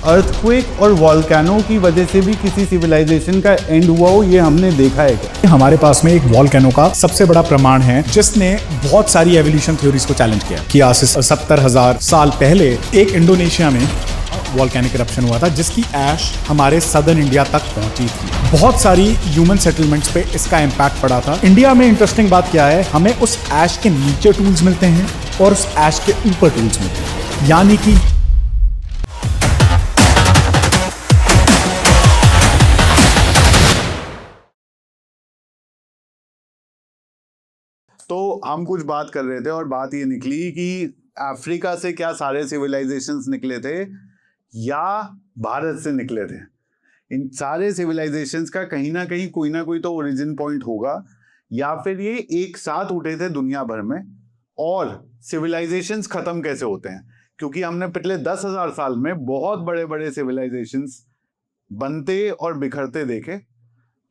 Earthquake और volcano की वजह से भी किसी सिविलाइजेशन का एंड हुआ हो, ये हमने देखा है क्या? हमारे पास में एक वॉल्केनो का सबसे बड़ा प्रमाण है जिसने बहुत सारी एवोल्यूशन थ्योरीज को चैलेंज किया कि आज से 70,000 साल पहले एक इंडोनेशिया में वॉल्केनिक इरप्शन हुआ था जिसकी ऐश हमारे सदर्न इंडिया तक पहुंची थी। बहुत सारी ह्यूमन सेटलमेंट्स पे इसका इम्पैक्ट पड़ा था। इंडिया में इंटरेस्टिंग बात क्या है, हमें उस ऐश के नीचे टूल्स मिलते हैं और उस ऐश के ऊपर टूल्स मिलते हैं, यानी कि तो हम कुछ बात कर रहे थे और बात ये निकली कि अफ्रीका से क्या सारे सिविलाइजेशंस निकले थे या भारत से निकले थे। इन सारे सिविलाइजेशंस का कहीं ना कहीं कोई ना कोई तो ओरिजिन पॉइंट होगा, या फिर ये एक साथ उठे थे दुनिया भर में। और सिविलाइजेशंस खत्म कैसे होते हैं, क्योंकि हमने पिछले 10,000 साल में बहुत बड़े बड़े सिविलाइजेशंस बनते और बिखरते देखे।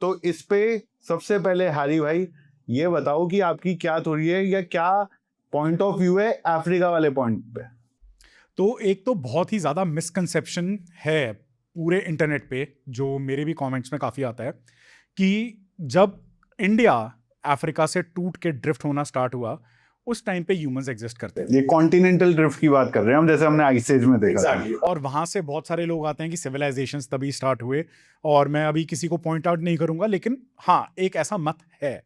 तो इस पे सबसे पहले हैरी भाई ये बताओ कि आपकी क्या थ्योरी है या क्या पॉइंट ऑफ व्यू है अफ्रीका वाले पॉइंट पे। तो एक तो बहुत ही ज़्यादा मिसकंसेप्शन है पूरे इंटरनेट पे, जो मेरे भी कमेंट्स में काफ़ी आता है, कि जब इंडिया अफ्रीका से टूट के ड्रिफ्ट होना स्टार्ट हुआ उस टाइम पे ह्यूमंस एग्जिस्ट करते थे। ये कॉन्टिनेंटल ड्रिफ्ट की बात कर रहे हैं हम, जैसे हमने आइस एज में देखा था। और वहां से बहुत सारे लोग आते हैं कि सिविलाइजेशंस तभी स्टार्ट हुए, और मैं अभी किसी को पॉइंट आउट नहीं करूंगा, लेकिन हाँ एक ऐसा मत है।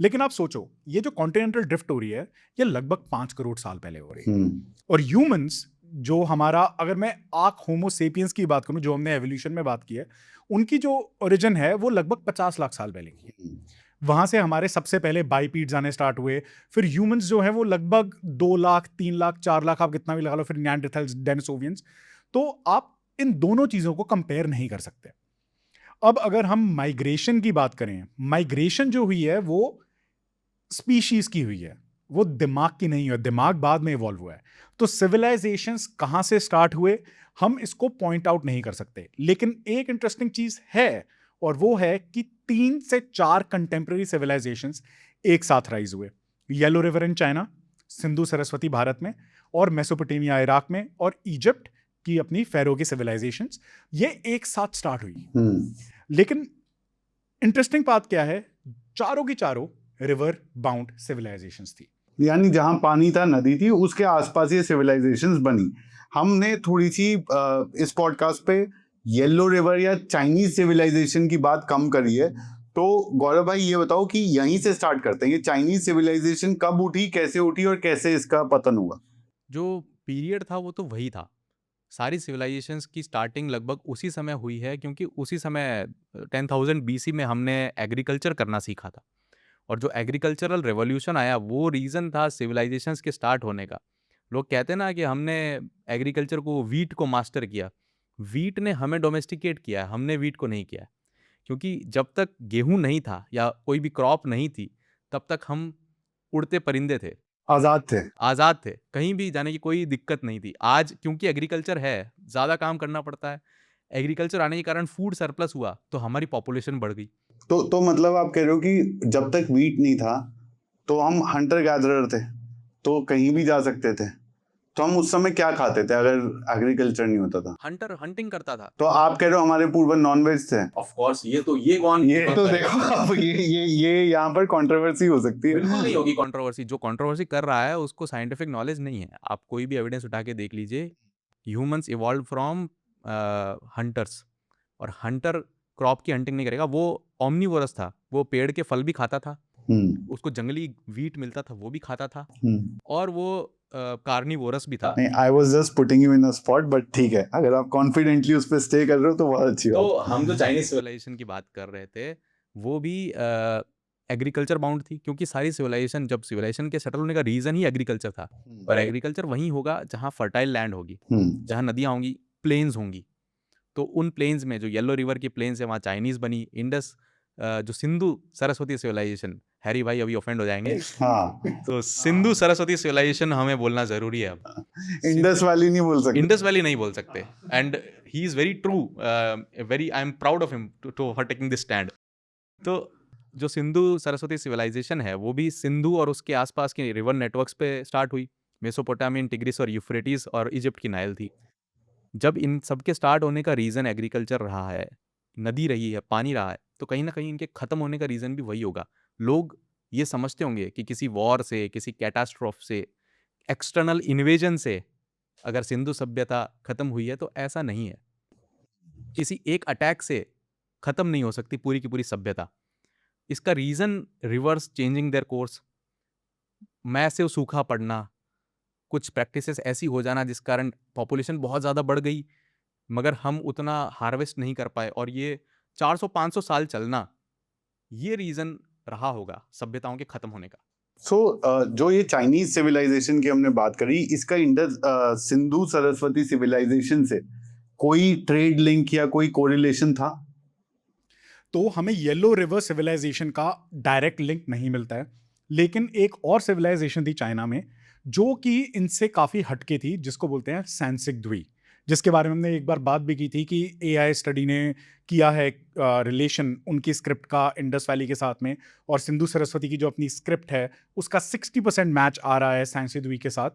लेकिन आप सोचो, ये जो कॉन्टिनेंटल ड्रिफ्ट हो रही है ये लगभग 5 करोड़ साल पहले हो रही है। और ह्यूमंस जो हमारा, अगर मैं होमो सेपियंस की बात करूं जो हमने एवोल्यूशन में बात की है, उनकी जो ओरिजिन है वो लगभग 50 लाख साल पहले की है। वहां से हमारे सबसे पहले बाइपीड्स आने स्टार्ट हुए, फिर ह्यूमंस जो है वो लगभग 2 लाख 3 लाख 4 लाख आप कितना भी लगा लो, फिर निएंडरथाल्स, डेनिसोवियंस। तो आप इन दोनों चीजों को कंपेयर नहीं कर सकते। अब अगर हम माइग्रेशन की बात करें, माइग्रेशन जो हुई है वो स्पीशीज की हुई है, वो दिमाग की नहीं है। दिमाग बाद में इवॉल्व हुआ है। तो सिविलाइजेशंस कहां से स्टार्ट हुए हम इसको पॉइंट आउट नहीं कर सकते, लेकिन एक इंटरेस्टिंग चीज है, और वो है कि 3 से 4 कंटेम्प्रेरी सिविलाइजेशंस एक साथ राइज हुए। Yellow river in China, Sindhu Saraswati Bharat में, और मेसोपोटामिया इराक में, और इजिप्ट की अपनी फेरो की सिविलाइजेशंस, ये एक साथ स्टार्ट हुई। लेकिन इंटरेस्टिंग बात क्या है, चारों की चारों रिवर बाउंड सिविलाइजेशंस थी, यानी जहां पानी था, नदी थी, उसके आसपास ये सिविलाइजेशंस बनी। हमने थोड़ी सी इस पॉडकास्ट पे येलो रिवर या चाइनीज सिविलाइजेशन की बात कम करी है। तो गौरव भाई ये बताओ कि यहीं से स्टार्ट करते हैं, ये चाइनीज सिविलाइजेशन कब उठी, कैसे उठी और कैसे इसका पतन हुआ? जो पीरियड था वो तो वही था। सारी सिविलाइजेशंस की स्टार्टिंग लगभग उसी समय हुई है, क्योंकि उसी समय 10,000 बीसी में हमने एग्रीकल्चर करना सीखा था। और जो एग्रीकल्चरल रेवोल्यूशन आया वो रीज़न था सिविलाइजेशंस के स्टार्ट होने का। लोग कहते हैं ना कि हमने एग्रीकल्चर को, वीट को मास्टर किया। वीट ने हमें डोमेस्टिकेट किया है, हमने वीट को नहीं किया है। क्योंकि जब तक गेहूं नहीं था या कोई भी क्रॉप नहीं थी, तब तक हम उड़ते परिंदे थे, आज़ाद थे, कहीं भी जाने की कोई दिक्कत नहीं थी। आज क्योंकि एग्रीकल्चर है, ज़्यादा काम करना पड़ता है, एग्रीकल्चर आने के कारण फूड सरप्लस हुआ, तो हमारी पॉपुलेशन बढ़ गई। तो मतलब आप कह रहे हो कि जब तक वीट नहीं था तो हम हंटर गैदरर थे, तो कहीं भी जा सकते थे। तो हम उस समय क्या खाते थे अगर एग्रीकल्चर नहीं होता था? हंटिंग करता था। तो आप कह रहे हो हमारे पूर्वज नॉन वेज थे? ऑफ कोर्स, ये तो देखो अब ये यहाँ पर कंट्रोवर्सी हो सकती है। बिल्कुल नहीं होगी कंट्रोवर्सी। जो कंट्रोवर्सी कर रहा है उसको साइंटिफिक नॉलेज नहीं है। आप कोई भी एविडेंस उठा के देख लीजिए। ह्यूमंस इवॉल्व फ्रॉम हंटर्स, और हंटर क्रॉप की हंटिंग नहीं करेगा। वो ओमनीवोरस था, वो पेड़ के फल भी खाता था, उसको जंगली वीट मिलता था वो भी खाता था, और वो कार्निवोरस भी था। नहीं, I was just putting you in a spot, but ठीक है, अगर आप कॉन्फिडेंटली उस पे स्टे कर रहे हो तो बहुत अच्छी बात। तो हम जो चाइनीज सिविलाइजेशन की बात कर रहे थे वो भी एग्रीकल्चर बाउंड थी, क्योंकि सारी सिविलाइजेशन, जब सिविलाइजेशन के सेटल होने का रीजन ही एग्रीकल्चर था। और एग्रीकल्चर वहीं होगा जहाँ फर्टाइल लैंड होगी, जहाँ नदियाँ होंगी, प्लेन्स होंगी। तो उन प्लेन्स में जो येलो रिवर की प्लेन्स है वहाँ चाइनीज बनी। इंडस, जो सिंधु सरस्वती सिविलाइजेशन, हैरी भाई अभी ऑफेंड हो जाएंगे, तो सिंधु सरस्वती सिविलाइजेशन हमें बोलना जरूरी है अब। इंडस वैली नहीं बोल सकते। इंडस वैली नहीं बोल सकते। And he is very true, very, I am proud of him for taking this stand. तो जो सिंधु सरस्वती सिविलाइजेशन है वो भी सिंधु और उसके आसपास के रिवर नेटवर्क्स पे स्टार्ट हुई। मेसोपोटामियन, टिग्रिस और यूफ्रेटिस और इजिप्ट की नाइल थी। जब इन सब के स्टार्ट होने का रीज़न एग्रीकल्चर रहा है, नदी रही है, पानी रहा है, तो कहीं न कहीं इनके ख़त्म होने का रीज़न भी वही होगा। लोग ये समझते होंगे कि किसी वॉर से, किसी कैटास्ट्रोफ से, एक्सटर्नल इन्वेजन से अगर सिंधु सभ्यता ख़त्म हुई है, तो ऐसा नहीं है। किसी एक अटैक से ख़त्म नहीं हो सकती पूरी की पूरी सभ्यता। इसका reason reverse changing their course, massive सूखा पड़ना, कुछ प्रैक्टिसेस ऐसी हो जाना जिस कारण पॉपुलेशन बहुत ज़्यादा बढ़ गई, मगर हम उतना हार्वेस्ट नहीं कर पाए और ये 400-500 साल चलना, ये रीज़न रहा होगा सभ्यताओं के ख़त्म होने का। जो ये चाइनीज सिविलाइजेशन की हमने बात करी, इसका सिंधु सरस्वती सिविलाइजेशन से कोई ट्रेड लिंक या कोई कोरिलेशन था? तो हमें येलो रिवर सिविलाइजेशन का डायरेक्ट लिंक नहीं मिलता है, लेकिन एक और सिविलाइजेशन थी चाइना में जो कि इनसे काफ़ी हटके थी, जिसको बोलते हैं सैनसिक द्वीप, जिसके बारे में हमने एक बार बात भी की थी कि एआई स्टडी ने किया है रिलेशन उनकी स्क्रिप्ट का इंडस वैली के साथ में, और सिंधु सरस्वती की जो अपनी स्क्रिप्ट है उसका 60% मैच आ रहा है सैनसिक द्वीप के साथ।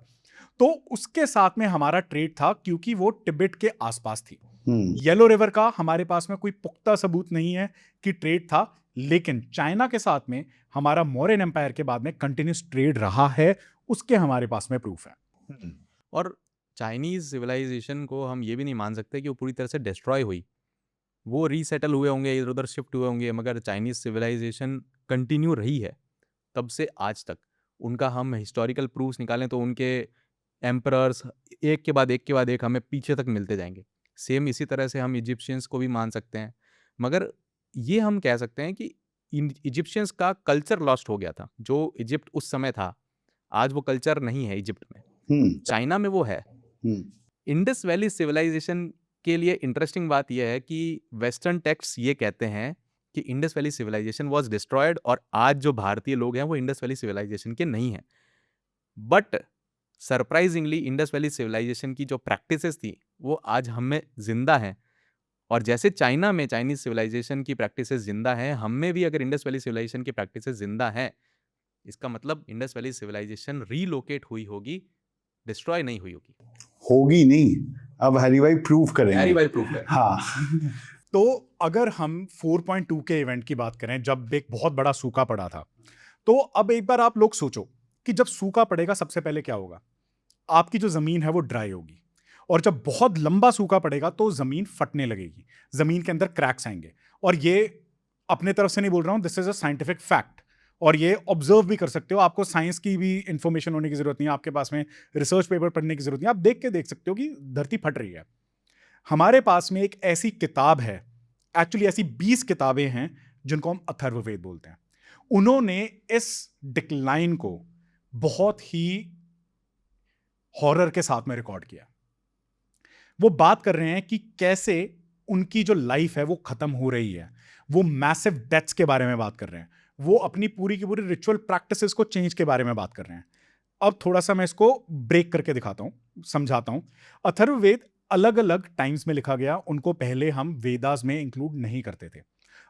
तो उसके साथ में हमारा ट्रेड था क्योंकि वो तिब्बत के आसपास थी। येलो रिवर का हमारे पास में कोई पुख्ता सबूत नहीं है कि ट्रेड था, लेकिन चाइना के साथ में हमारा मौर्यन एम्पायर के बाद में कंटिन्यूस ट्रेड रहा है, उसके हमारे पास में प्रूफ है। और चाइनीज़ सिविलाइजेशन को हम ये भी नहीं मान सकते कि वो पूरी तरह से डिस्ट्रॉय हुई। वो रीसेटल हुए होंगे, इधर-उधर शिफ्ट हुए होंगे, मगर चाइनीज़ सिविलाइजेशन कंटिन्यू रही है तब से आज तक। उनका हम हिस्टोरिकल प्रूफ्स निकालें तो उनके एम्परर्स एक के बाद एक हमें पीछे तक मिलते जाएंगे। सेम इसी तरह से हम इजिप्शियंस को भी मान सकते हैं, मगर ये हम कह सकते हैं कि इजिप्शियंस का कल्चर लॉस्ट हो गया था। जो इजिप्ट उस समय था, आज वो कल्चर नहीं है इजिप्ट में, चाइना में वो है। इंडस वैली सिविलाइजेशन के लिए इंटरेस्टिंग बात यह है कि वेस्टर्न टेक्स्ट ये कहते हैं कि Indus valley civilisation was destroyed, और आज जो भारतीय लोग हैं वो इंडस वैली सिविलाइजेशन के नहीं हैं। But surprisingly Indus valley civilisation की जो प्रैक्टिसेस थी वो आज हम में जिंदा हैं, और जैसे चाइना में चाइनीज सिविलाइजेशन की प्रैक्टिसेस जिंदा हैं, हम में भी अगर इंडस वैली सिविलाइजेशन की प्रैक्टिसेस जिंदा हैं, इसका मतलब इंडस वैली सिविलाइजेशन रीलोकेट हुई होगी, डिस्ट्रॉय नहीं हुई होगी। होगी नहीं, अब हरी भाई प्रूफ करेंगे। हरी भाई प्रूफ है। हाँ। तो अगर हम 4.2 के इवेंट की बात करें, जब एक बहुत बड़ा सूखा पड़ा था, तो अब एक बार आप लोग सोचो कि जब सूखा पड़ेगा सबसे पहले क्या होगा? आपकी जो जमीन है वो ड्राई होगी, और जब बहुत लंबा सूखा पड़ेगा तो जमीन फटने लगेगी, जमीन के अंदर क्रैक्स आएंगे। और ये अपने तरफ से नहीं बोल रहा हूं, this is a scientific fact, और ये ऑब्जर्व भी कर सकते हो। आपको साइंस की भी इंफॉर्मेशन होने की जरूरत नहीं है, आपके पास में रिसर्च पेपर पढ़ने की जरूरत नहीं है, आप देख के देख सकते हो कि धरती फट रही है। हमारे पास में एक ऐसी किताब है, एक्चुअली ऐसी 20 किताबें हैं जिनको हम अथर्ववेद बोलते हैं। उन्होंने इस डिक्लाइन को बहुत ही हॉरर के साथ में रिकॉर्ड किया। वो बात कर रहे हैं कि कैसे उनकी जो लाइफ है वो खत्म हो रही है, वो मैसिव डेथ्स के बारे में बात कर रहे हैं, वो अपनी पूरी की पूरी रिचुअल प्रैक्टिसेस को चेंज के बारे में बात कर रहे हैं। अब थोड़ा सा मैं इसको ब्रेक करके दिखाता हूं, समझाता हूं। अथर्ववेद अलग अलग टाइम्स में लिखा गया, उनको पहले हम वेदास में इंक्लूड नहीं करते थे।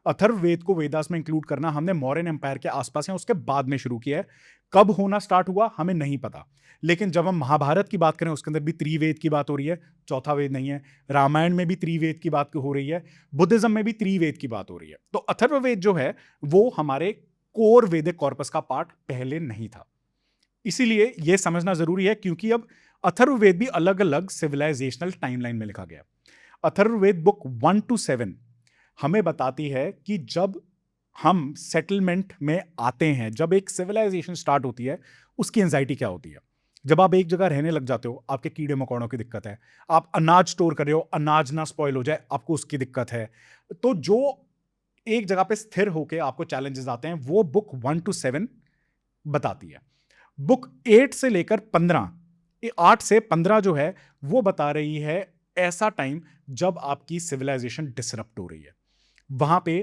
अथर्ववेद को वेदास में इंक्लूड करना हमने मौर्यन एम्पायर के आसपास या उसके बाद में शुरू किया है। कब होना स्टार्ट हुआ हमें नहीं पता, लेकिन जब हम महाभारत की बात करें उसके अंदर भी त्रिवेद की बात हो रही है, चौथा वेद नहीं है। रामायण में भी त्रिवेद की बात हो रही है, बुद्धिज्म में भी त्रिवेद की बात हो रही है। तो अथर्ववेद जो है वो हमारे कोर वेदिक कॉर्पस का पार्ट पहले नहीं था। इसीलिए यह समझना जरूरी है, क्योंकि अब अथर्ववेद भी अलग अलग सिविलाइजेशनल टाइमलाइन में लिखा गया। अथर्ववेद बुक 1 to 7 हमें बताती है कि जब हम सेटलमेंट में आते हैं, जब एक सिविलाइजेशन स्टार्ट होती है, उसकी एंजाइटी क्या होती है। जब आप एक जगह रहने लग जाते हो, आपके कीड़े मकोड़ों की दिक्कत है। आप अनाज स्टोर कर रहे हो, अनाज ना स्पॉइल हो जाए, आपको उसकी दिक्कत है। तो जो एक जगह पे स्थिर होकर आपको चैलेंजेस आते हैं, वो बुक 1 to 7 बताती है। बुक 8 से लेकर 15, 8 से 15 जो है वो बता रही है ऐसा टाइम जब आपकी सिविलाइजेशन डिसरप्ट हो रही है। वहां पे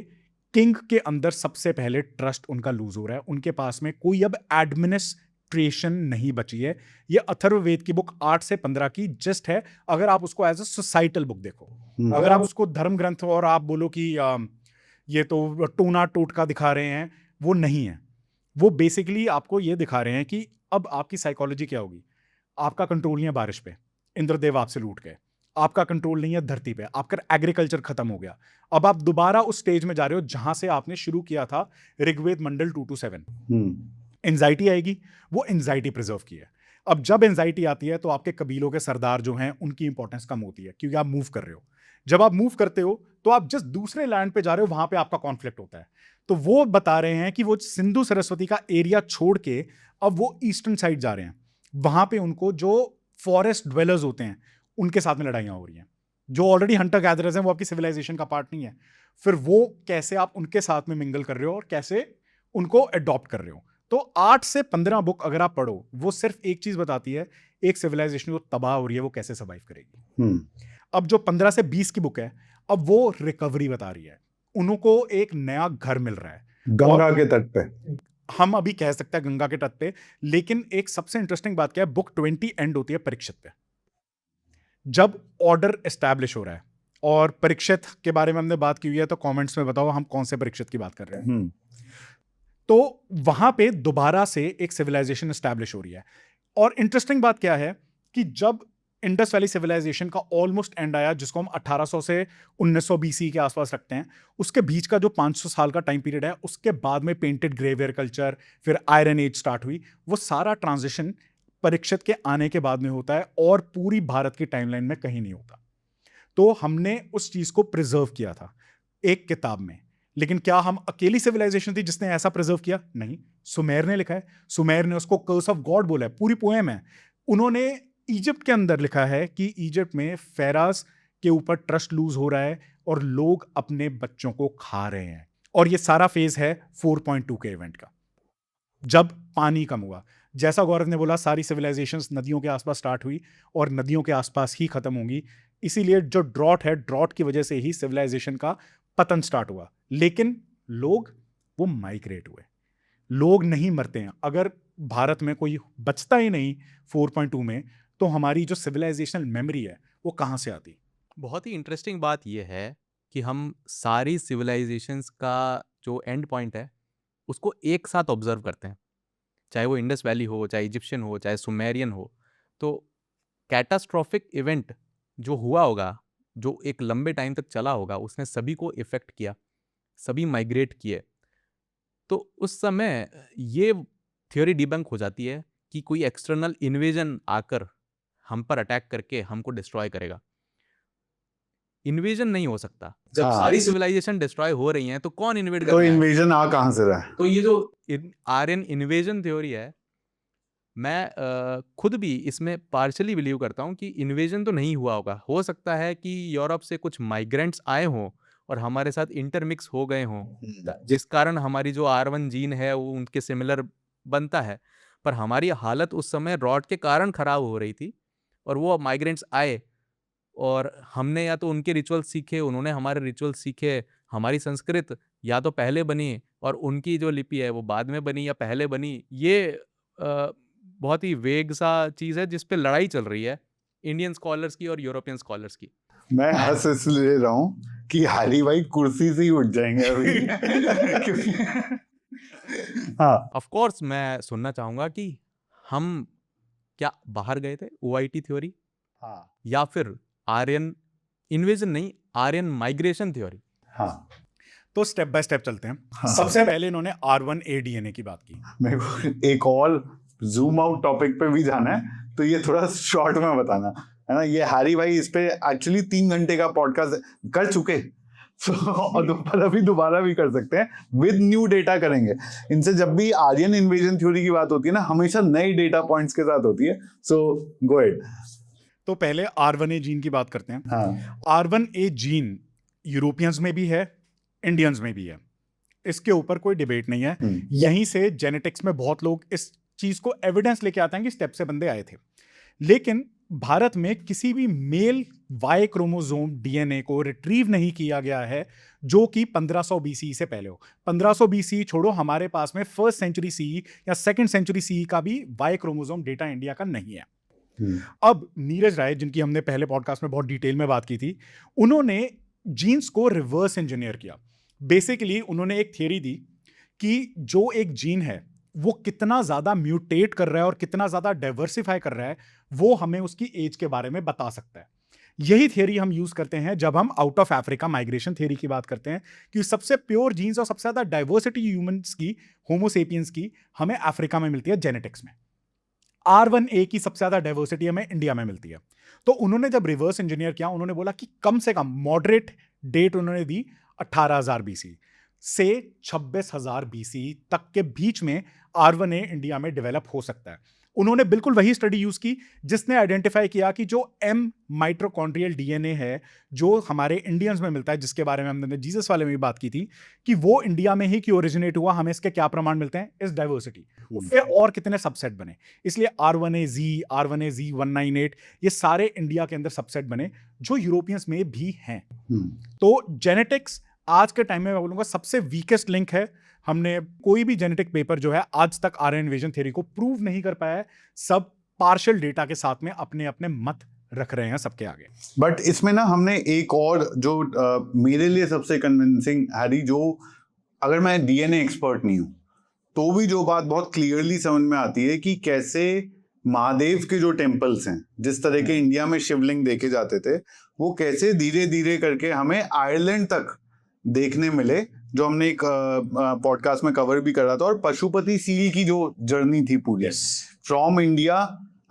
किंग के अंदर सबसे पहले ट्रस्ट उनका लूज हो रहा है, उनके पास में कोई अब एडमिनिस्ट्रेशन नहीं बची है। ये अथर्ववेद की बुक 8 से 15 की जस्ट है, अगर आप उसको एज अ सोसाइटल बुक देखो। अगर आप उसको धर्म ग्रंथ और आप बोलो कि ये तो टोना टोटका दिखा रहे हैं, वो नहीं है। वो बेसिकली आपको ये दिखा रहे हैं कि अब आपकी साइकोलॉजी क्या होगी। आपका कंट्रोल नहीं है बारिश पे, इंद्रदेव आपसे लूट गए। आपका कंट्रोल नहीं है धरती पे, आपका एग्रीकल्चर खत्म हो गया। अब आप दोबारा उस स्टेज में जा रहे हो जहां से आपने शुरू किया था, ऋग्वेद मंडल 2-7। एंजाइटी आएगी, वो एंजाइटी प्रिजर्व की है। अब जब एंजाइटी आती है तो आपके कबीलों के सरदार जो हैं उनकी इंपॉर्टेंस कम होती है, क्योंकि आप मूव कर रहे हो। जब आप मूव करते हो तो आप जिस दूसरे लैंड पे जा रहे हो वहां पे आपका कॉन्फ्लिक्ट होता है। तो वो बता रहे हैं कि वो सिंधु सरस्वती का एरिया छोड़ के अब वो ईस्टर्न साइड जा रहे हैं। वहां पे उनको जो फॉरेस्ट ड्वेलर्स होते हैं उनके साथ में लड़ाइयां हो रही हैं। जो ऑलरेडी हंटर गैदरर्स हैं वो आपकी सिविलाइजेशन का पार्ट नहीं है। फिर वो कैसे आप उनके साथ में मिंगल कर रहे हो और कैसे उनको अडॉप्ट कर रहे हो। तो 8 से 15 बुक अगर आप पढ़ो, वो सिर्फ एक चीज बताती है, एक सिविलाइजेशन जो तबाह हो रही है वो कैसे सर्वाइव करेगी। अब जो 15 से 20 की बुक है, अब वो रिकवरी बता रही है। उनको एक नया घर मिल रहा है गंगा के तट पे। हम अभी कह सकते हैं गंगा के तट पे। लेकिन एक सबसे इंटरेस्टिंग बात क्या है, बुक 20 एंड होती है परीक्षित पे, जब ऑर्डर एस्टैब्लिश हो रहा है। और परीक्षित के बारे में हमने बात की हुई है, तो कमेंट्स में बताओ हम कौन से परीक्षित की बात कर रहे हैं। तो वहां पे दोबारा से एक सिविलाइजेशन एस्टैब्लिश हो रही है। और इंटरेस्टिंग बात क्या है कि जब इंडस वैली सिविलाइजेशन का ऑलमोस्ट एंड आया, जिसको हम 1800 से 1900 बीसी के आसपास रखते हैं, उसके बीच का जो 500 साल का टाइम पीरियड है, उसके बाद में पेंटेड ग्रेवियर कल्चर, फिर आयरन एज स्टार्ट हुई। वो सारा ट्रांजिशन परीक्षित के आने के बाद में होता है और पूरी भारत की टाइमलाइन में कहीं नहीं होता। तो हमने उस चीज को प्रिजर्व किया था एक किताब में। लेकिन क्या हम अकेली सिविलाइजेशन थी जिसने ऐसा प्रिजर्व किया? नहीं, सुमेर ने लिखा है। सुमेर ने उसको कर्स ऑफ गॉड बोला है, पूरी पोएम है। उन्होंने इजिप्ट के अंदर लिखा है कि इजिप्ट में फेरास के ऊपर ट्रस्ट लूज हो रहा है और लोग अपने बच्चों को खा रहे हैं। और ये सारा फेज है 4.2 के इवेंट का, जब पानी कम हुआ। जैसा गौरव ने बोला, सारी सिविलाइजेशंस नदियों के आसपास स्टार्ट हुई और नदियों के आसपास ही खत्म होंगी। इसीलिए जो ड्रॉट है, ड्रॉट की वजह से ही सिविलाइजेशन का पतन स्टार्ट हुआ। लेकिन लोग वो माइग्रेट हुए। लोग नहीं मरते हैं। अगर भारत में कोई बचता ही नहीं 4.2 में, तो हमारी जो सिविलाइजेशनल मेमोरी है वो कहाँ से आती? बहुत ही इंटरेस्टिंग बात यह है कि हम सारी सिविलाइजेशंस का जो एंड पॉइंट है उसको एक साथ ऑब्जर्व करते हैं, चाहे वो इंडस वैली हो, चाहे इजिप्शियन हो, चाहे सुमेरियन हो। तो कैटास्ट्रॉफिक इवेंट जो हुआ होगा, जो एक लंबे टाइम तक चला होगा, उसने सभी को इफेक्ट किया, सभी माइग्रेट किए। तो उस समय ये थ्योरी डिबंक हो जाती है कि कोई एक्सटर्नल इन्वेजन आकर हम पर अटैक करके हमको डिस्ट्रॉय करेगा। इन्वेजन नहीं हो सकता। जब हाँ। सारी सिविलाइजेशन डिस्ट्रॉय हो रही हैं तो कौन इन्वेड कर तो रहा है? इन्वेजन आ कहाँ से रहा है? तो ये जो आर्यन इन्वेजन थ्योरी है, मैं खुद भी इसमें पार्शली बिलीव करता हूँ कि इन्वेजन तो नहीं हुआ होगा। हो सकता है कि यूरोप से कुछ माइग्रेंट्स आए हों और हमारे साथ इंटरमिक्स हो गए हों, जिस कारण हमारी जो R1 जीन है वो उनके सिमिलर बनता है। पर हमारी हालत उस समय रॉट के कारण खराब हो रही थी और वो माइग्रेंट्स आए और हमने या तो उनके रिचुअल सीखे, उन्होंने हमारे रिचुअल सीखे। हमारी संस्कृत या तो पहले बनी और उनकी जो लिपि है वो बाद में बनी या पहले बनी। ये बहुत ही वेग सा चीज़ है जिस पे लड़ाई चल रही है इंडियन स्कॉलर्स की और यूरोपियन स्कॉलर्स की। मैं हंस इसलिए रहा हूँ कि हाली भाई कुर्सी से ही उठ जाएंगे अभी। हाँ, ऑफ कोर्स मैं सुनना चाहूँगा कि हम क्या बाहर गए थे OIT थ्योरी, हाँ, या फिर आर्यन इन्वेजन नहीं, आर्यन माइग्रेशन थ्योरी? हाँ। तो स्टेप बाय स्टेप चलते हैं। हाँ। सबसे पहले इन्होंने R1A DNA की बात की। मेरे को एक और जूम आउट टॉपिक पे भी जाना है, तो ये थोड़ा शॉर्ट में बताना है ना। ये हैरी भाई इस पे एक्चुअली 3 घंटे का पॉडकास्ट कर चुके, और अभी दोबारा भी कर सकते हैं, विद न्यू डेटा करेंगे। इनसे जब भी आर्यन इन्वेजन थ्योरी की बात होती है ना, हमेशा नए डेटा पॉइंट्स के साथ होती है। सो गो अहेड। तो पहले R1A जीन की बात करते हैं। हाँ, R1A जीन यूरोपियंस में भी है, इंडियंस में भी है, इसके ऊपर कोई डिबेट नहीं है। यहीं से जेनेटिक्स में बहुत लोग इस चीज को एविडेंस लेके आते हैं कि स्टेप से बंदे आए थे। लेकिन भारत में किसी भी मेल Y क्रोमोसोम DNA को रिट्रीव नहीं किया गया है जो कि 1500 BC से पहले हो। 1500 BC छोड़ो, हमारे पास में 1st सेंचुरी CE या 2nd सेंचुरी CE का भी Y क्रोमोसोम डेटा इंडिया का नहीं है। अब नीरज राय, जिनकी हमने पहले पॉडकास्ट में बहुत डिटेल में बात की थी, उन्होंने जीन्स को रिवर्स इंजीनियर किया। बेसिकली उन्होंने एक थियरी दी कि जो एक जीन है वो कितना ज्यादा म्यूटेट कर रहा है और कितना ज्यादा डाइवर्सिफाई कर रहा है, वो हमें उसकी एज के बारे में बता सकता है। यही थियरी हम यूज करते हैं जब हम out of Africa migration theory की बात करते हैं कि सबसे प्योर जीन्स और सबसे ज्यादा डाइवर्सिटी ह्यूमंस की, होमोसेपियंस की, हमें अफ्रीका में मिलती है जेनेटिक्स में। R1A की सबसे ज्यादा डाइवर्सिटी हमें इंडिया में मिलती है। तो उन्होंने जब रिवर्स इंजीनियर किया, उन्होंने बोला कि कम से कम मॉडरेट डेट उन्होंने दी 18,000 BC से 26,000 BC तक के बीच में R1A इंडिया में डेवलप हो सकता है। उन्होंने बिल्कुल वही स्टडी यूज की जिसने आइडेंटिफाई किया कि जो M माइटोकॉन्ड्रियल DNA है जो हमारे इंडियंस में मिलता है, जिसके बारे में हमने जीसस वाले में भी बात की थी कि वो इंडिया में ही क्यों ओरिजिनेट हुआ, हमें इसके क्या प्रमाण मिलते हैं, इस डाइवर्सिटी। फिर और कितने सबसेट बने, इसलिए R1AZ, R1AZ 198 ये सारे इंडिया के अंदर सबसेट बने जो यूरोपियंस में भी हैं। तो जेनेटिक्स आज के टाइम में मैं बोलूंगा सबसे वीकेस्ट लिंक है। हमने कोई भी जेनेटिक पेपर जो है आज तक आर्यन इन्वेजन थ्योरी को प्रूव नहीं कर पाया है। सब पार्शियल डेटा के साथ में अपने अपने मत रख रहे हैं सबके आगे। बट इसमें ना हमने एक और जो मेरे लिए सबसे कन्विंसिंग हैरी, जो अगर मैं डीएनए एक्सपर्ट नहीं हूं तो भी जो बात बहुत क्लियरली समझ में आती है कि कैसे महादेव के जो टेम्पल्स हैं, जिस तरह के इंडिया में शिवलिंग देखे जाते थे, वो कैसे धीरे धीरे करके हमें आयरलैंड तक देखने मिले, जो हमने एक पॉडकास्ट में कवर भी करा था। और पशुपति सील की जो जर्नी थी पूरी फ्रॉम इंडिया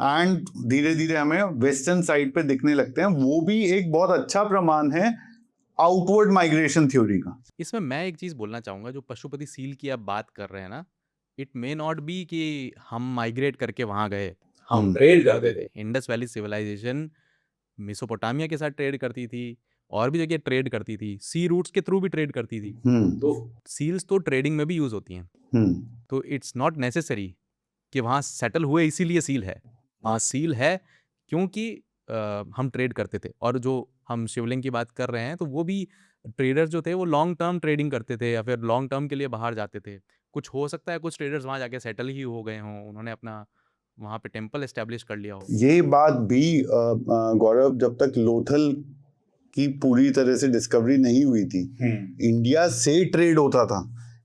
एंड धीरे धीरे हमें वेस्टर्न साइड पे दिखने लगते हैं, वो भी एक बहुत अच्छा प्रमाण है आउटवर्ड माइग्रेशन थ्योरी का। इसमें मैं एक चीज़ बोलना चाहूँगा, जो पशुपति सील की आप बात कर रहे हैं ना, इट मे नॉट बी कि हम माइग्रेट करके वहाँ गए, हम ट्रेड करते थे। इंडस वैली सिविलाइजेशन मेसोपोटामिया के साथ ट्रेड करती थी, और भी जगह ट्रेड करती थी, सी रूट्स के थ्रू भी ट्रेड करती थी। तो सील्स तो ट्रेडिंग में भी यूज होती हैं। तो इट्स नॉट नेसेसरी कि वहाँ सेटल हुए इसीलिए सील है। वहाँ सील है क्योंकि हम ट्रेड करते थे। और जो हम शिवलिंग की बात कर रहे हैं तो वो भी ट्रेडर्स जो थे वो लॉन्ग टर्म ट्रेडिंग करते थे या फिर लॉन्ग टर्म के लिए बाहर जाते थे। कुछ हो सकता है कुछ ट्रेडर्स वहाँ जाके सेटल ही हो गए हों, उन्होंने अपना वहाँ पे टेम्पल एस्टेब्लिश कर लिया हो। ये बात भी गौरव, जब तक लोथल की पूरी तरह से डिस्कवरी नहीं हुई थी, इंडिया से ट्रेड होता था,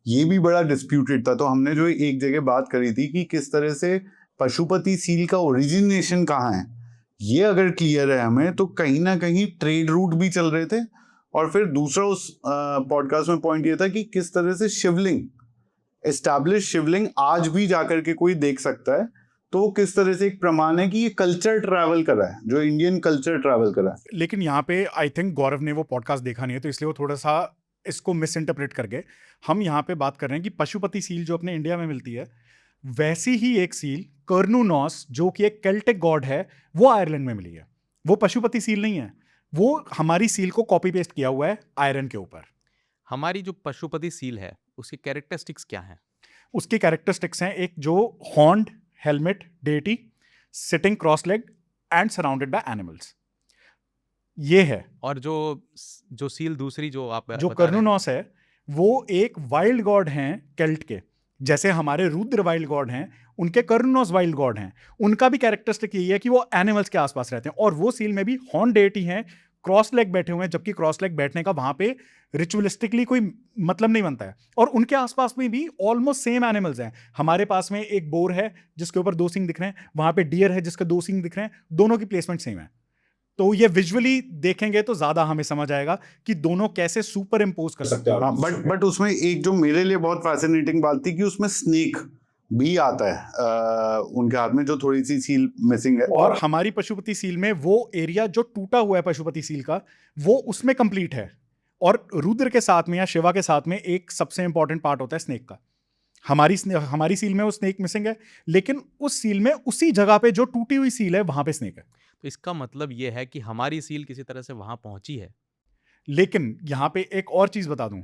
ये भी बड़ा डिस्प्यूटेड था। तो हमने जो एक जगह बात करी थी कि किस तरह से पशुपति सील का ओरिजिनेशन कहाँ है, ये अगर क्लियर है हमें, तो कहीं ना कहीं ट्रेड रूट भी चल रहे थे। और फिर दूसरा उस पॉडकास्ट में पॉइंट ये था कि किस तरह से शिवलिंग, एस्टैब्लिश शिवलिंग आज भी जाकर के कोई देख सकता है, तो किस तरह से एक प्रमाण है कि ये कल्चर ट्रैवल कर रहा है, जो इंडियन कल्चर ट्रैवल कर रहा है। लेकिन यहाँ पे आई थिंक गौरव ने वो पॉडकास्ट देखा नहीं है, तो इसलिए वो थोड़ा सा इसको मिस इंटरप्रेट कर गए। हम यहाँ पे बात कर रहे हैं कि पशुपति सील जो अपने इंडिया में मिलती है, वैसी ही एक सील कर्नुनॉस जो कि एक केल्टिक गॉड है, वो आयरलैंड में मिली है। वो पशुपति सील नहीं है, वो हमारी सील को कॉपी पेस्ट किया हुआ है आयरन के ऊपर। हमारी जो पशुपति सील है उसकी कैरेक्टरिस्टिक्स क्या हैं? उसकी कैरेक्टरिस्टिक्स हैं एक जो horned helmet deity, sitting cross leg and surrounded by animals, ये है। और जो सील दूसरी जो आप जो बता रहे हैं, कर्नुनॉस है वो एक वाइल्ड गॉड हैं केल्ट के, जैसे हमारे रुद्र वाइल्ड गॉड हैं, उनके कर्नुनॉस वाइल्ड गॉड हैं। उनका भी कैरेक्टरिस्टिक यही है कि वो एनिमल्स के आसपास रहते हैं। और वो सील में भी हॉर्न डेटी हैं, क्रॉस लेग बैठे हुए हैं, जबकि क्रॉस लेग बैठने का वहां पे रिचुअलिस्टिकली कोई मतलब नहीं बनता है। और उनके आसपास में भी ऑलमोस्ट सेम एनिमल्स हैं। हमारे पास में एक बोर है जिसके ऊपर 2 सींग दिख रहे हैं, वहां पे डियर है जिसके 2 सींग दिख रहे हैं, दोनों की प्लेसमेंट सेम है। तो ये विजुअली देखेंगे तो ज्यादा हमें समझ आएगा कि दोनों कैसे सुपर इम्पोज कर सकते हैं। बट उसमें एक जो मेरे लिए बहुत फैसिनेटिंग बात थी कि उसमें स्नेक भी आता है उनके हाथ में, जो थोड़ी सी सील मिसिंग है। और हमारी पशुपति सील में वो एरिया जो टूटा हुआ है पशुपति सील का, वो उसमें कंप्लीट है। और रुद्र के साथ में या शिवा के साथ में एक सबसे इंपॉर्टेंट पार्ट होता है स्नेक का। हमारी सील में वो स्नेक मिसिंग है, लेकिन उस सील में उसी जगह पे जो टूटी हुई सील है वहां पे स्नेक है। तो इसका मतलब ये है कि हमारी सील किसी तरह से वहां पहुंची है। लेकिन यहाँ पे एक और चीज बता दूं,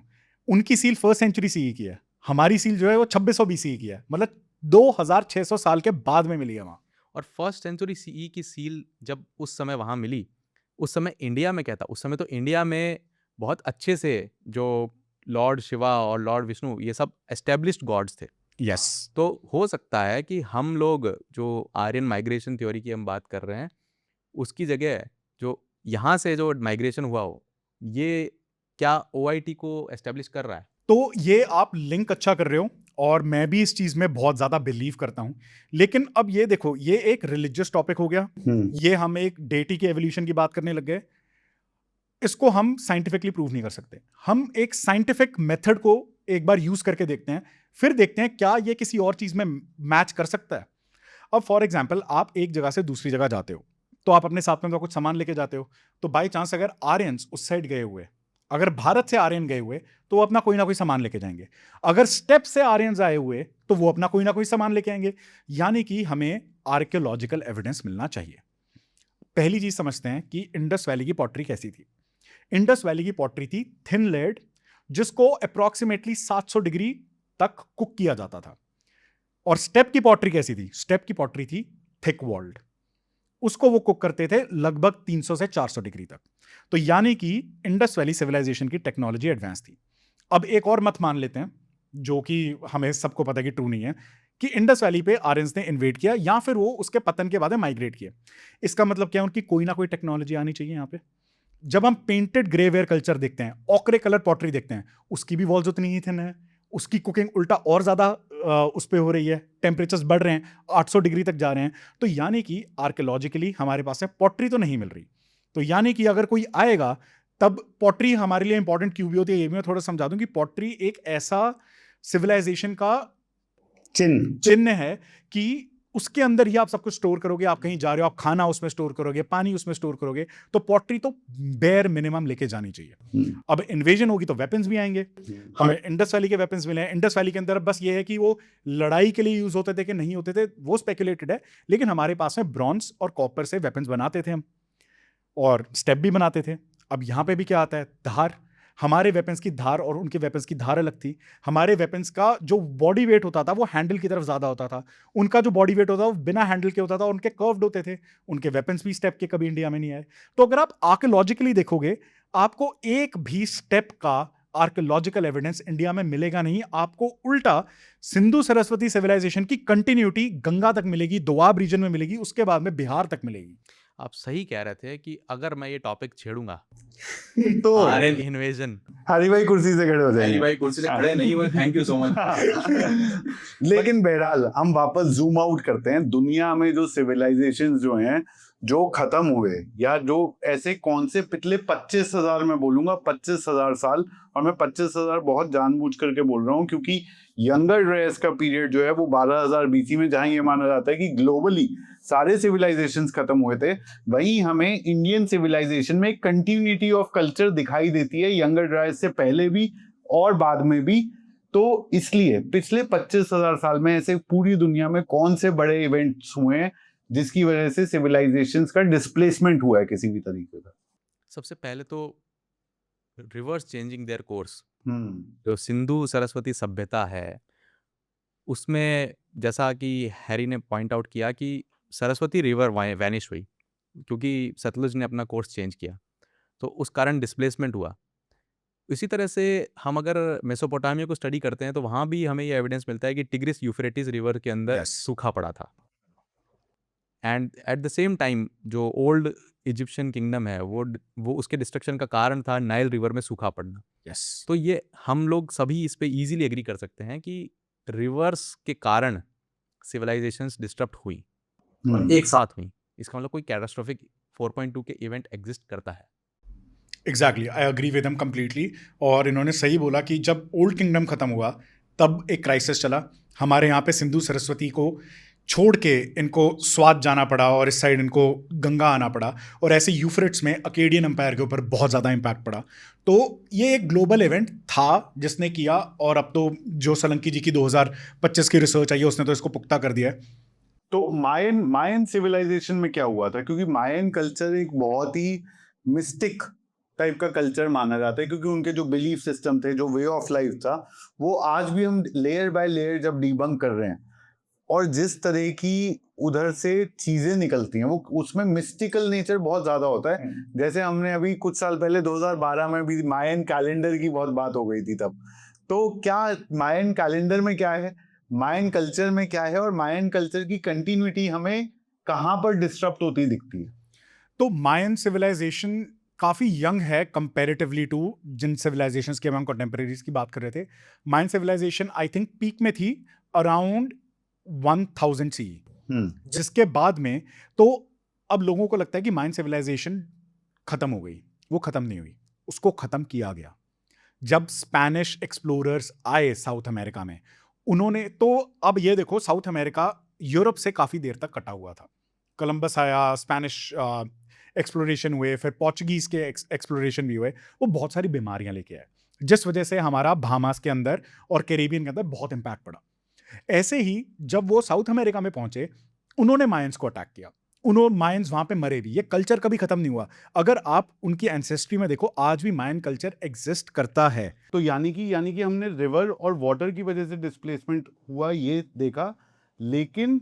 उनकी सील 1st सेंचुरी सीई की है, हमारी सील जो है वो 2600 BCE की है, मतलब 2600 साल के बाद में मिली है वहां। और 1st सेंचुरी सीई की सील जब उस समय वहां मिली, उस समय इंडिया में क्या था? उस समय तो इंडिया में बहुत अच्छे से जो लॉर्ड शिवा और लॉर्ड विष्णु ये सब एस्टेब्लिश्ड गॉड्स थे। यस। तो हो सकता है कि हम लोग जो आर्यन माइग्रेशन थ्योरी की हम बात कर रहे हैं, उसकी जगह जो यहाँ से जो माइग्रेशन हुआ हो, ये क्या OIT को एस्टेब्लिश कर रहा है? तो ये आप लिंक अच्छा कर रहे हो और मैं भी इस चीज में बहुत ज्यादा बिलीव करता हूं। लेकिन अब ये देखो, ये एक रिलीजियस टॉपिक हो गया, ये हम एक डेटी के एवोल्यूशन की बात करने लग गए। इसको हम साइंटिफिकली प्रूव नहीं कर सकते। हम एक साइंटिफिक मेथड को एक बार यूज करके देखते हैं, फिर देखते हैं क्या ये किसी और चीज में मैच कर सकता है। अब फॉर एग्जाम्पल आप एक जगह से दूसरी जगह जाते हो, तो आप अपने साथ में तो कुछ सामान लेके जाते हो, तो बाई चांस अगर आर्यंस उस साइड गए हुए, अगर भारत से आर्यन गए हुए, तो वो अपना कोई ना कोई सामान लेके जाएंगे। अगर स्टेप से आर्यंस आए हुए, तो वो अपना कोई ना कोई सामान लेके आएंगे। यानी कि हमें आर्कियोलॉजिकल एविडेंस मिलना चाहिए। पहली चीज समझते हैं कि इंडस वैली की पॉटरी कैसी थी। इंडस वैली की पॉटरी थी थिन लेयर्ड, जिसको अप्रोक्सीमेटली 700 डिग्री तक कुक किया जाता था। और स्टेप की पॉटरी कैसी थी? स्टेप की पॉटरी थी थिक वॉल्ड, उसको वो कुक करते थे लगभग 300 से 400 डिग्री तक। तो यानी कि इंडस वैली सिविलाइजेशन की टेक्नोलॉजी एडवांस थी। अब एक और मत मान लेते हैं, जो कि हमें सबको पता है कि ट्रू नहीं है, कि इंडस वैली पे आर्यंस ने इन्वेड किया या फिर वो उसके पतन के बाद माइग्रेट किए। इसका मतलब क्या है? उनकी कोई ना कोई टेक्नोलॉजी आनी चाहिए यहाँ पे। जब हम पेंटेड ग्रेवेयर कल्चर देखते हैं, ऑकरे कलर पॉटरी देखते हैं, उसकी भी वॉल्स उतनी ही थिन है, उसकी कुकिंग उल्टा और ज्यादा उस पे हो रही है, टेम्परेचर्स बढ़ रहे हैं, 800 डिग्री तक जा रहे हैं। तो यानी कि आर्कियोलॉजिकली हमारे पास में पॉटरी तो नहीं मिल रही। तो यानी कि अगर कोई आएगा, तब पॉटरी हमारे लिए इंपॉर्टेंट क्यों भी होती है, ये भी मैं थोड़ा समझा दूं कि पॉटरी एक ऐसा सिविलाइजेशन का चिन्ह है कि उसके अंदर ही आप सब कुछ स्टोर करोगे। आप कहीं जा रहे हो, आप खाना उसमें स्टोर करोगे, पानी उसमें स्टोर करोगे, तो पॉटरी तो बेयर मिनिमम लेके जानी चाहिए। अब इन्वेजन होगी तो वेपन्स भी आएंगे। हमें इंडस वैली के वेपन्स मिले हैं। इंडस वैली के अंदर बस ये है कि वो लड़ाई के लिए यूज होते थे कि नहीं होते थे, वो स्पेकुलेटेड है। लेकिन हमारे पास में ब्रॉन्ज और कॉपर से वेपन्स बनाते थे हम, और स्टेप भी बनाते थे। अब यहाँ पे भी क्या आता है? धार। हमारे वेपन्स की धार और उनके वेपन्स की धार अलग थी। हमारे वेपन्स का जो बॉडी वेट होता था वो हैंडल की तरफ ज्यादा होता था, उनका जो बॉडी वेट होता था वो बिना हैंडल के होता था, उनके कर्व्ड होते थे। उनके वेपन्स भी स्टेप के कभी इंडिया में नहीं आए। तो अगर आप आर्कियोलॉजिकली देखोगे, आपको एक भी स्टेप का आर्कियोलॉजिकल एविडेंस इंडिया में मिलेगा नहीं। आपको उल्टा सिंधु सरस्वती सिविलाइजेशन की कंटिन्यूटी गंगा तक मिलेगी, दोआब रीजन में मिलेगी, उसके बाद में बिहार तक मिलेगी। आप सही कह रहे थे कि अगर मैं ये टॉपिक छेड़ूंगा तो आर्यन इन्वेजन, हरी भाई कुर्सी से खड़े हो हरी जाएंगे। भाई कुर्सी से खड़े नहीं हुए, थैंक यू सो मच। लेकिन बहरहाल हम वापस जूम आउट करते हैं। दुनिया में जो सिविलाइजेशन जो हैं, जो खत्म हुए, या जो ऐसे कौन से पिछले 25,000 में बोलूंगा, 25,000 साल, और मैं 25,000 बहुत जानबूझ करके बोल रहा हूँ क्योंकि यंगर ड्रायस का पीरियड जो है वो 12,000 बीसी में, जहां ये माना जाता है कि ग्लोबली सारे सिविलाइजेशंस खत्म हुए थे, वहीं हमें इंडियन सिविलाइजेशन में एक कंटिन्यूटी ऑफ कल्चर दिखाई देती है, यंगर ड्रायस से पहले भी और बाद में भी। तो इसलिए पिछले 25,000 साल में ऐसे पूरी दुनिया में कौन से बड़े इवेंट्स हुए हैं जिसकी वजह से सिविलाइजेशंस का डिस्प्लेसमेंट हुआ है किसी भी तरीके का? सबसे पहले तो रिवर्स चेंजिंग देयर कोर्स। हम्म, जो सिंधु सरस्वती सभ्यता है, उसमें जैसा कि हैरी ने पॉइंट आउट किया कि सरस्वती रिवर वैनिश हुई क्योंकि सतलुज ने अपना कोर्स चेंज किया, तो उस कारण डिस्प्लेसमेंट हुआ। इसी तरह से हम अगर मेसोपोटामिया को स्टडी करते हैं तो वहाँ भी हमें ये एविडेंस मिलता है कि टिग्रिस यूफ्रेटिस रिवर के अंदर Yes. सूखा पड़ा था। And at the same time जो ओल्ड इजिप्शियन किंगडम है वो उसके डिस्ट्रक्शन का कारण था नाइल रिवर में सूखा पड़ना। यस। तो ये हम लोग सभी इस पे इजीली एग्री कर सकते हैं कि रिवर्स के कारण सिविलाइजेशंस डिस्टर्ब हुई और एक साथ हुई। इसका मतलब कोई कैटास्ट्रोफिक 4.2 के इवेंट एग्जिस्ट करता है। Exactly, I agree with him completely. और इन्होंने सही बोला कि जब ओल्ड किंगडम खत्म हुआ तब एक क्राइसिस चला। हमारे यहाँ पे सिंधु सरस्वती को छोड़ के इनको स्वात जाना पड़ा और इस साइड इनको गंगा आना पड़ा, और ऐसे यूफ्रेट्स में अकेडियन एम्पायर के ऊपर बहुत ज़्यादा इम्पैक्ट पड़ा। तो ये एक ग्लोबल इवेंट था जिसने किया, और अब तो जो सोलंकी जी की 2025 की रिसर्च आई है उसने तो इसको पुख्ता कर दिया है। तो मायन सिविलाइजेशन में क्या हुआ था? क्योंकि मायन कल्चर एक बहुत ही मिस्टिक टाइप का कल्चर माना जाता है, क्योंकि उनके जो बिलीफ सिस्टम थे, जो वे ऑफ लाइफ था, वो आज भी हम लेयर बाय लेयर जब डीबंक कर रहे हैं, और जिस तरह की उधर से चीजें निकलती हैं वो उसमें मिस्टिकल नेचर बहुत ज्यादा होता है। जैसे हमने अभी कुछ साल पहले 2012 में भी मायन कैलेंडर की बहुत बात हो गई थी तब। तो क्या मायन कैलेंडर में क्या है, मायन कल्चर में क्या है, और मायन कल्चर की कंटिन्यूटी हमें कहाँ पर डिस्टर्ब होती दिखती है? तो मायन सिविलाइजेशन काफ़ी यंग है कंपैरेटिवली टू जिन सिविलाइजेशंस की हम कंटेम्परेरीज की बात कर रहे थे। मायन सिविलाइजेशन आई थिंक पीक में थी अराउंड 1000 सी, जिसके बाद में तो अब लोगों को लगता है कि मायन सिविलाइजेशन खत्म हो गई। वो ख़त्म नहीं हुई, उसको ख़त्म किया गया। जब स्पैनिश एक्सप्लोरर्स आए साउथ अमेरिका में, उन्होंने तो अब ये देखो साउथ अमेरिका यूरोप से काफ़ी देर तक कटा हुआ था। कोलंबस आया, स्पैनिश एक्सप्लोरेशन हुए, फिर पोर्चुगीज़ के एक्सप्लोरेशन भी हुए, वो बहुत सारी बीमारियां लेके आए, जिस वजह से हमारा बहामास के अंदर और कैरेबियन के अंदर बहुत इम्पैक्ट पड़ा। ऐसे ही जब वो साउथ अमेरिका में पहुंचे, उन्होंने मायंस को अटैक किया, उन्होंने मायंस वहां पे मरे भी, ये कल्चर कभी खत्म नहीं हुआ। अगर आप उनकी एंसेस्ट्री में देखो, आज भी मायन कल्चर एग्जिस्ट करता है। तो यानी कि हमने रिवर और वाटर की वजह से डिस्प्लेसमेंट हुआ ये देखा, लेकिन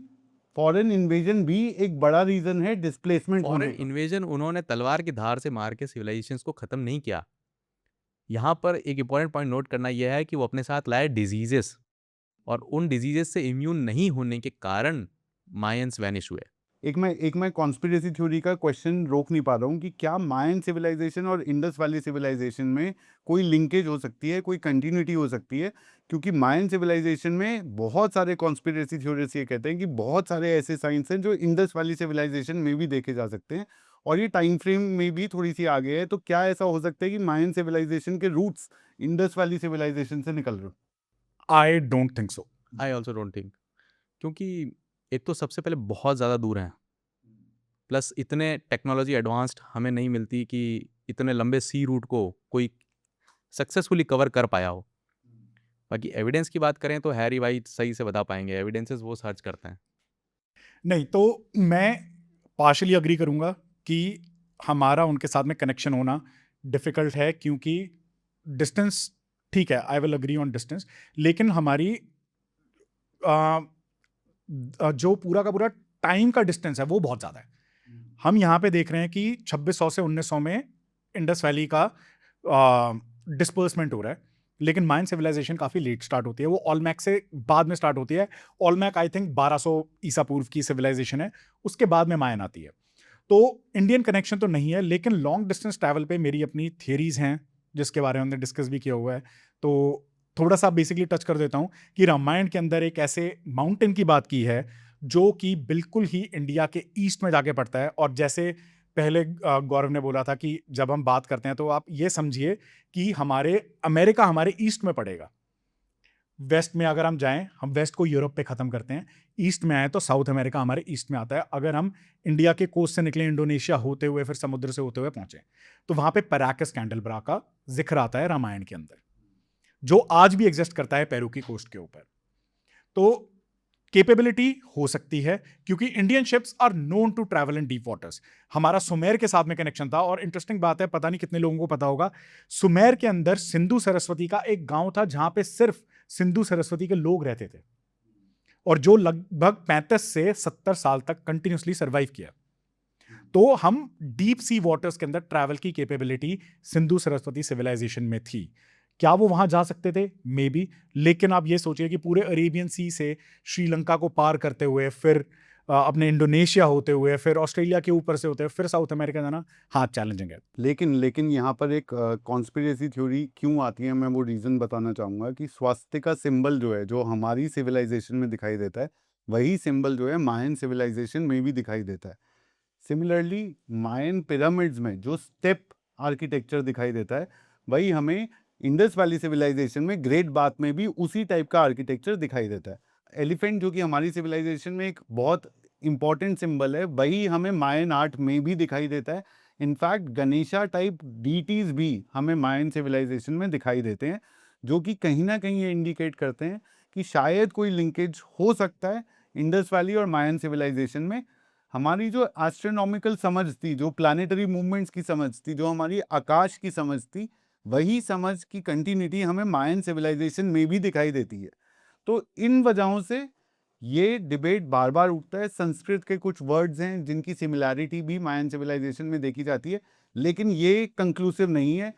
फॉरेन इन्वेजन भी एक बड़ा रीजन है डिस्प्लेसमेंट होने फॉरेन का। इन्वेजन उन्होंने तलवार की धार से मार के सिविलाइजेशंस को ख़त्म नहीं किया। यहाँ पर एक इंपॉर्टेंट पॉइंट नोट करना यह है कि वो अपने साथ लाए डिजीजेस, और उन डिजीजेस से इम्यून नहीं होने के कारण मायंस वैनिश हुए। एक मैं कॉन्स्पिरेसी थ्योरी का क्वेश्चन रोक नहीं पा रहा हूँ कि क्या मायन सिविलाइजेशन और इंडस वैली सिविलाइजेशन में कोई लिंकेज हो सकती है, कोई कंटिन्यूटी हो सकती है? क्योंकि मायन सिविलाइजेशन में बहुत सारे कॉन्स्पिरेसी थ्योरिस्ट ये कहते हैं कि बहुत सारे ऐसे साइंस हैं जो इंडस वैली सिविलाइजेशन में भी देखे जा सकते हैं, और ये टाइम फ्रेम में भी थोड़ी सी आगे है। तो क्या ऐसा हो सकता है कि मायन सिविलाइजेशन के रूट्स इंडस वैली सिविलाइजेशन से निकल रहे हो? I don't think so. I also don't think, क्योंकि एक तो सबसे पहले बहुत ज़्यादा दूर हैं, प्लस इतने टेक्नोलॉजी एडवांस्ड हमें नहीं मिलती कि इतने लंबे सी रूट को कोई सक्सेसफुली कवर कर पाया हो। बाकी एविडेंस की बात करें तो हैरी भाई सही से बता पाएंगे, एविडेंसेस वो सर्च करते हैं। नहीं, तो मैं पार्शली अग्री करूंगा कि हमारा उनके साथ में कनेक्शन होना डिफिकल्ट है, क्योंकि डिस्टेंस, ठीक है, I will agree on distance, लेकिन हमारी जो पूरा का पूरा टाइम का डिस्टेंस है वो बहुत ज़्यादा है। हम यहाँ पे देख रहे हैं कि 2600 से 1900 में इंडस वैली का डिस्पर्समेंट हो रहा है, लेकिन मायन सिविलाइजेशन काफ़ी लेट स्टार्ट होती है, वो ओलमैक से बाद में स्टार्ट होती है। ओलमैक आई थिंक 1200 ईसा पूर्व की सिविलाइजेशन है, उसके बाद में मायन आती है। तो इंडियन कनेक्शन तो नहीं है, लेकिन लॉन्ग डिस्टेंस ट्रैवल पे मेरी अपनी थियरीज हैं, जिसके बारे में हमने डिस्कस भी किया हुआ है। तो थोड़ा सा बेसिकली टच कर देता हूँ कि रामायण के अंदर एक ऐसे माउंटेन की बात की है जो कि बिल्कुल ही इंडिया के ईस्ट में जाके पड़ता है। और जैसे पहले गौरव ने बोला था कि जब हम बात करते हैं तो आप ये समझिए कि हमारे अमेरिका हमारे ईस्ट में पड़ेगा। वेस्ट में अगर हम जाएं, हम वेस्ट को यूरोप पे ख़त्म करते हैं, ईस्ट में आए तो साउथ अमेरिका हमारे ईस्ट में आता है। अगर हम इंडिया के कोस्ट से निकले, इंडोनेशिया होते हुए फिर समुद्र से होते हुए पहुंचे, तो वहाँ पे पैराकस कैंडलब्रा का जिक्र आता है रामायण के अंदर, जो आज भी एग्जिस्ट करता है पेरू की कोस्ट के ऊपर। तो कैपेबिलिटी हो सकती है, क्योंकि Indian ships are known to travel in deep waters. हमारा सुमेर के साथ में कनेक्शन था, और इंटरेस्टिंग बात है, पता नहीं कितने लोगों को पता होगा, सुमेर के अंदर सिंधु सरस्वती का एक गांव था जहां पे सिर्फ सिंधु सरस्वती के लोग रहते थे, और जो लगभग 35 से 70 साल तक कंटिन्यूसली सर्वाइव किया। तो हम डीप सी वाटर्स के अंदर ट्रैवल की कैपेबिलिटी सिंधु सरस्वती सिविलाइजेशन में थी। क्या वो वहां जा सकते थे? मे बी, लेकिन आप ये सोचिए कि पूरे अरेबियन सी से श्रीलंका को पार करते हुए, फिर अपने इंडोनेशिया होते हुए, फिर ऑस्ट्रेलिया के ऊपर से होते हुए, फिर साउथ अमेरिका जाना, हाँ चैलेंजिंग है। लेकिन यहाँ पर एक कॉन्स्पिरेसी थ्योरी क्यों आती है, मैं वो रीज़न बताना चाहूँगा कि स्वास्तिका सिंबल जो है, जो हमारी सिविलाइजेशन में दिखाई देता है, वही सिंबल जो है मायन सिविलाइजेशन में भी दिखाई देता है। सिमिलरली मायन पिरामिड्स में जो स्टेप आर्किटेक्चर दिखाई देता है, वही हमें इंडस वैली सिविलाइजेशन में ग्रेट बाथ में भी उसी टाइप का आर्किटेक्चर दिखाई देता है। एलिफेंट जो कि हमारी सिविलाइजेशन में एक बहुत इंपॉर्टेंट सिंबल है, वही हमें मायन आर्ट में भी दिखाई देता है। इनफैक्ट गणेशा टाइप डीटीज भी हमें मायन सिविलाइजेशन में दिखाई देते हैं, जो कि कहीं ना कहीं ये इंडिकेट करते हैं कि शायद कोई लिंकेज हो सकता है इंडस वैली और मायन सिविलाइजेशन में। हमारी जो एस्ट्रोनॉमिकल समझ थी, जो प्लानिटरी मूवमेंट्स की समझ थी, जो हमारी आकाश की समझ थी, वही समझ की कंटिन्यूटी हमें मायन सिविलाइजेशन में भी दिखाई देती है। तो इन वजहों से ये डिबेट बार बार उठता है। संस्कृत के कुछ वर्ड्स हैं जिनकी सिमिलैरिटी भी मायन सिविलाइजेशन में देखी जाती है, लेकिन ये कंक्लूसिव नहीं है।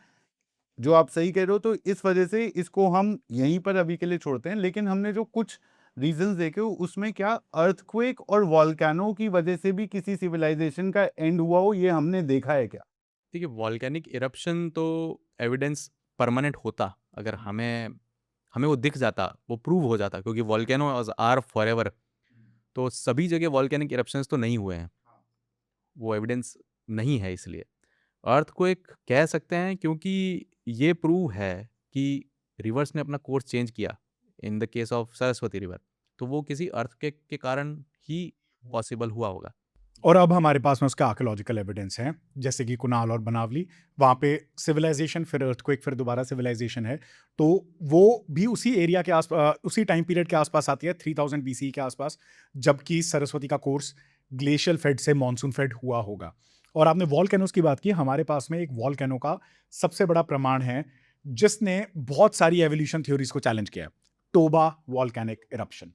जो आप सही कह रहे हो, तो इस वजह से इसको हम यहीं पर अभी के लिए छोड़ते हैं। लेकिन हमने जो कुछ रीजंस देखे, उसमें क्या अर्थक्वेक और वॉल्केनो की वजह से भी किसी सिविलाइजेशन का एंड हुआ हो, ये हमने देखा है क्या? देखिए, वॉल्केनिक इरप्शन तो एविडेंस परमानेंट होता, अगर हमें वो दिख जाता, वो प्रूव हो जाता, क्योंकि वॉल्केनो आर फॉरएवर। तो सभी जगह वॉल्केनिक इरप्शंस तो नहीं हुए हैं, वो एविडेंस नहीं है इसलिए। अर्थक्वेक कह सकते हैं क्योंकि ये प्रूव है कि रिवर्स ने अपना कोर्स चेंज किया in the case of Saraswati river, तो वो किसी अर्थक्वेक के कारण ही पॉसिबल हुआ होगा। और अब हमारे पास में उसका आर्कियोलॉजिकल एविडेंस है, जैसे कि कुनाल और बनावली, वहाँ पे सिविलाइजेशन, फिर अर्थक्वेक, फिर दोबारा सिविलाइजेशन है। तो वो भी उसी एरिया के आसपास, उसी टाइम पीरियड के आसपास आती है, 3000 BC के आसपास, जबकि सरस्वती का कोर्स ग्लेशियल फेड से मॉनसून फेड हुआ होगा। और आपने वॉल्केनोस की बात की, हमारे पास में एक वॉल्केनो का सबसे बड़ा प्रमाण है जिसने बहुत सारी एवोल्यूशन थ्योरीज को चैलेंज किया है, टोबा वॉल्केनिक इरप्शन।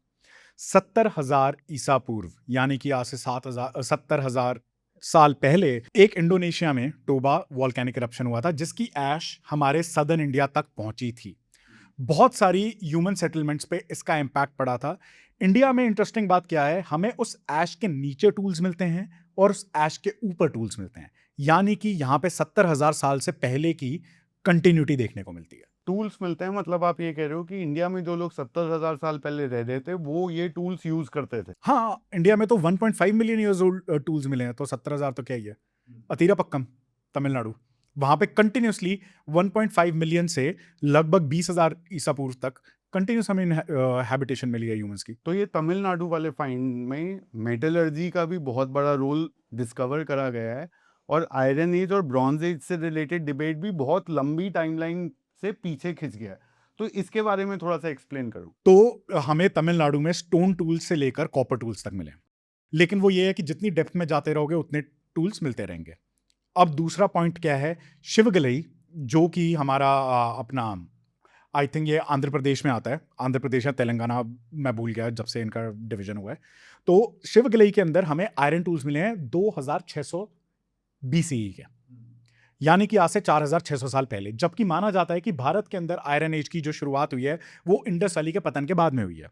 70,000 ईसा पूर्व, यानी कि आज से 70,000 साल पहले एक इंडोनेशिया में टोबा वॉल्केनिक इरप्शन हुआ था, जिसकी ऐश हमारे सदर्न इंडिया तक पहुंची थी। बहुत सारी ह्यूमन सेटलमेंट्स पे इसका इम्पैक्ट पड़ा था। इंडिया में इंटरेस्टिंग बात क्या है, हमें उस ऐश के नीचे टूल्स मिलते हैं और उस ऐश के ऊपर टूल्स मिलते हैं, यानी कि यहाँ पे 70,000 साल से पहले की कंटिन्यूटी देखने को मिलती है। टूल्स मिलते हैं, मतलब आप ये कह रहे हो कि इंडिया में जो लोग 70,000 साल पहले रह रहे थे वो ये टूल्स यूज करते थे? हाँ, इंडिया में तो 1.5 मिलियन ईयर्स ओल्ड टूल्स मिले हैं, तो 70,000 तो क्या ही है। अतीरापक्कम, तमिलनाडु, वहां पे कंटिन्यूसली 1.5 मिलियन से लगभग 20,000 ईसा पूर्व तक कंटिन्यूस हमें हैबिटेशन मिली है ह्यूमंस की। तो ये तमिलनाडु वाले फाइंड में मेटलर्जी का भी बहुत बड़ा रोल डिस्कवर करा गया है, और आयरन एज और ब्रॉन्ज एज से रिलेटेड डिबेट भी बहुत लंबी टाइमलाइन से पीछे खिंच गया है। तो इसके बारे में थोड़ा सा एक्सप्लेन करो। तो हमें तमिलनाडु में स्टोन टूल्स से लेकर कॉपर टूल्स तक मिले, लेकिन वो ये है कि जितनी डेप्थ में जाते रहोगे उतने टूल्स मिलते रहेंगे। अब दूसरा पॉइंट क्या है, शिवगलई, जो कि हमारा अपना, आई थिंक ये आंध्र प्रदेश में आता है, आंध्र प्रदेश या तेलंगाना, मैं भूल गया जब से इनका डिवीजन हुआ है। तो शिवगलई के अंदर हमें आयरन टूल्स मिले हैं 2600 BCE के, यानी कि आज से 4600 साल पहले, जबकि माना जाता है कि भारत के अंदर आयरन एज की जो शुरुआत हुई है वो इंडस वैली के पतन के बाद में हुई है।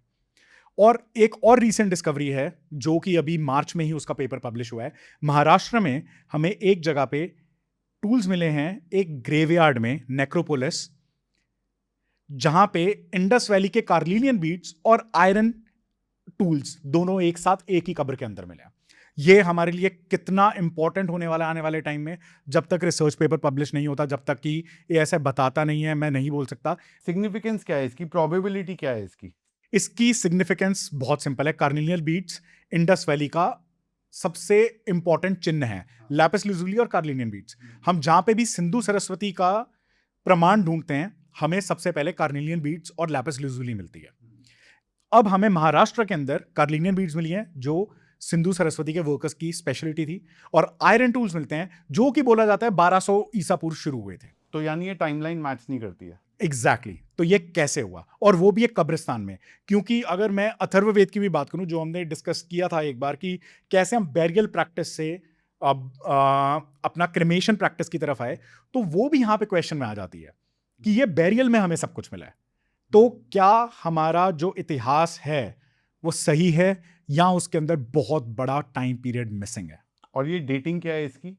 और एक और रीसेंट डिस्कवरी है जो कि अभी मार्च में ही उसका पेपर पब्लिश हुआ है। महाराष्ट्र में हमें एक जगह पे टूल्स मिले हैं, एक ग्रेवयार्ड में, नेक्रोपोलिस, जहां पे इंडस वैली के कार्लिनियन बीट्स और आयरन टूल्स दोनों एक साथ एक ही कब्र के अंदर मिले हैं। ये हमारे लिए कितना इंपॉर्टेंट होने वाला आने वाले टाइम में, जब तक रिसर्च पेपर पब्लिश नहीं होता, जब तक कि ये ऐसे बताता नहीं है, मैं नहीं बोल सकता। सिग्निफिकेंस क्या है इसकी, प्रोबेबिलिटी क्या है इसकी? इसकी सिग्निफिकेंस बहुत सिंपल है। कार्निलियल बीट्स इंडस वैली का सबसे इंपॉर्टेंट चिन्ह है, लैपिस लुजुली और कार्लिनियन बीट्स। हम जहां पे भी सिंधु सरस्वती का प्रमाण ढूंढते हैं, हमें सबसे पहले कार्निलियन बीट्स और लैपिस लुजुली मिलती है। अब हमें महाराष्ट्र के अंदर कार्लिनियन बीट्स मिली हैं, जो सिंधु सरस्वती के वर्कर्स की स्पेशलिटी थी, और आयरन टूल्स मिलते हैं जो कि बोला जाता है 1200 ईसा पूर्व शुरू हुए थे। तो यानी ये टाइमलाइन मैच नहीं करती है। एग्जैक्टली तो ये कैसे हुआ, और वो भी एक कब्रिस्तान में? क्योंकि अगर मैं अथर्ववेद की भी बात करूं, जो हमने डिस्कस किया था एक बार, कि कैसे हम बैरियल प्रैक्टिस से अब अपना क्रिमेशन प्रैक्टिस की तरफ आए, तो वो भी यहाँ पे क्वेश्चन में आ जाती है कि ये बैरियल में हमें सब कुछ मिला है, तो क्या हमारा जो इतिहास है वो सही है, या उसके अंदर बहुत बड़ा टाइम पीरियड मिसिंग है? और ये डेटिंग क्या है इसकी?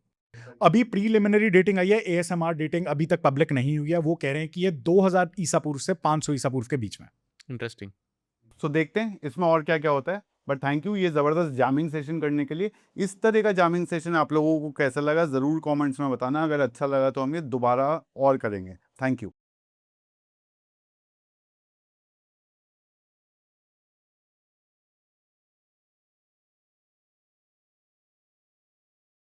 अभी प्रीलिमिनरी डेटिंग आई है, ASMR डेटिंग अभी तक पब्लिक नहीं हुई है। वो कह रहे हैं कि ये 2000 ईसा पूर्व से 500 ईसा पूर्व के बीच में। इंटरेस्टिंग। सो देखते हैं इसमें और क्या क्या होता है। बट थैंक यू ये ज़बरदस्त जामिंग सेशन करने के लिए। इस तरह का जामिंग सेशन आप लोगों को कैसा लगा ज़रूर कमेंट्स में बताना। अगर अच्छा लगा तो हम ये दोबारा और करेंगे। Thank you.